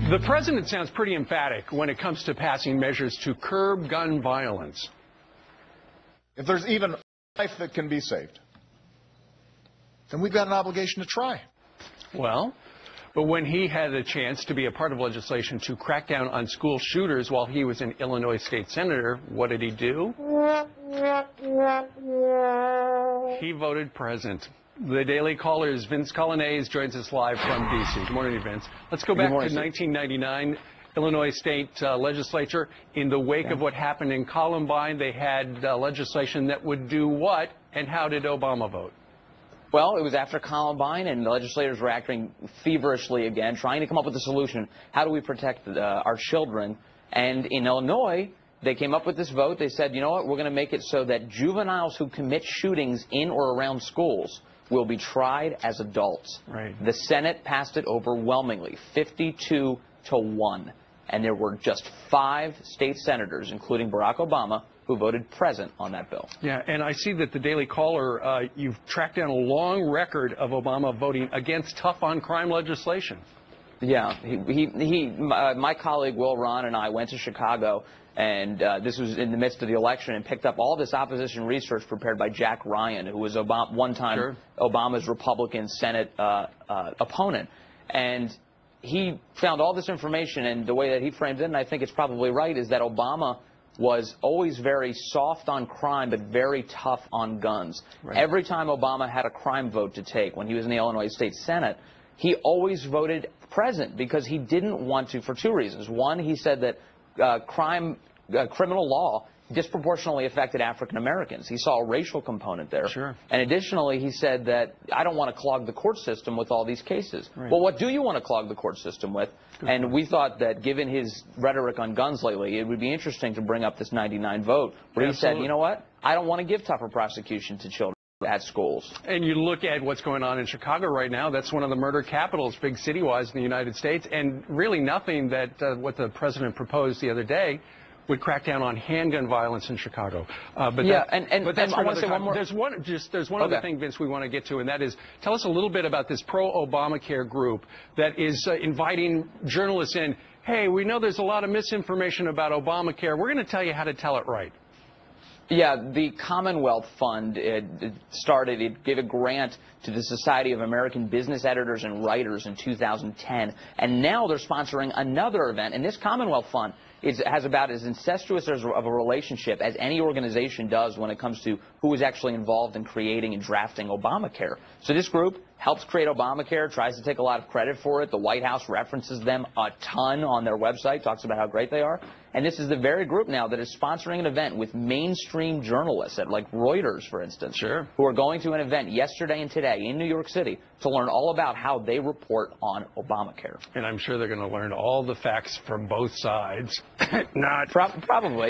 The president sounds pretty emphatic when it comes to passing measures to curb gun violence. If there's even life that can be saved, then we've got an obligation to try. Well, but when he had a chance to be a part of legislation to crack down on school shooters while he was an Illinois state senator, what did he do? He voted present. The Daily Caller's Vince Coglianese joins us live from D.C. Good morning, Vince. Let's go back to 1999. Illinois State Legislature. In the wake of what happened in Columbine, they had legislation that would do what, and how did Obama vote? Well, it was after Columbine, and the legislators were acting feverishly again, trying to come up with a solution. How do we protect our children? And in Illinois, they came up with this vote. They said, you know what, we're going to make it so that juveniles who commit shootings in or around schools will be tried as adults. Right. The Senate passed it overwhelmingly, 52-1. And there were just 5 state senators, including Barack Obama, who voted present on that bill. Yeah, and I see that the Daily Caller, you've tracked down a long record of Obama voting against tough-on-crime legislation. Yeah, my colleague Will Ron and I went to Chicago, and this was in the midst of the election, and picked up all this opposition research prepared by Jack Ryan, who was one time Obama's Republican Senate opponent. And he found all this information, and the way that he framed it, and I think it's probably right, is that Obama was always very soft on crime but very tough on guns. Right. Every time Obama had a crime vote to take when he was in the Illinois State Senate, he always voted present because he didn't want to, for 2 reasons. One, he said that criminal law disproportionately affected African Americans. He saw a racial component there. Sure. And additionally, he said that I don't want to clog the court system with all these cases. Right. Well, what do you want to clog the court system with? And we thought that given his rhetoric on guns lately, it would be interesting to bring up this 99 vote where he said, you know what, I don't want to give tougher prosecution to children at schools. And you look at what's going on in Chicago right now, that's one of the murder capitals, big city-wise in the United States, and really nothing that what the president proposed the other day would crack down on handgun violence in Chicago. But yeah, but that's I want to say one more. There's one other thing, Vince, we want to get to, and that is, tell us a little bit about this pro-Obamacare group that is inviting journalists in. Hey, we know there's a lot of misinformation about Obamacare. We're going to tell you how to tell it right. Yeah, the Commonwealth Fund it gave a grant to the Society of American Business Editors and Writers in 2010, and now they're sponsoring another event. And this Commonwealth Fund has about as incestuous of a relationship as any organization does when it comes to who is actually involved in creating and drafting Obamacare. So this group helps create Obamacare, tries to take a lot of credit for it. The White House references them a ton on their website, talks about how great they are. And this is the very group now that is sponsoring an event with mainstream journalists at like Reuters, for instance, who are going to an event yesterday and today in New York City to learn all about how they report on Obamacare. And I'm sure they're going to learn all the facts from both sides. Probably.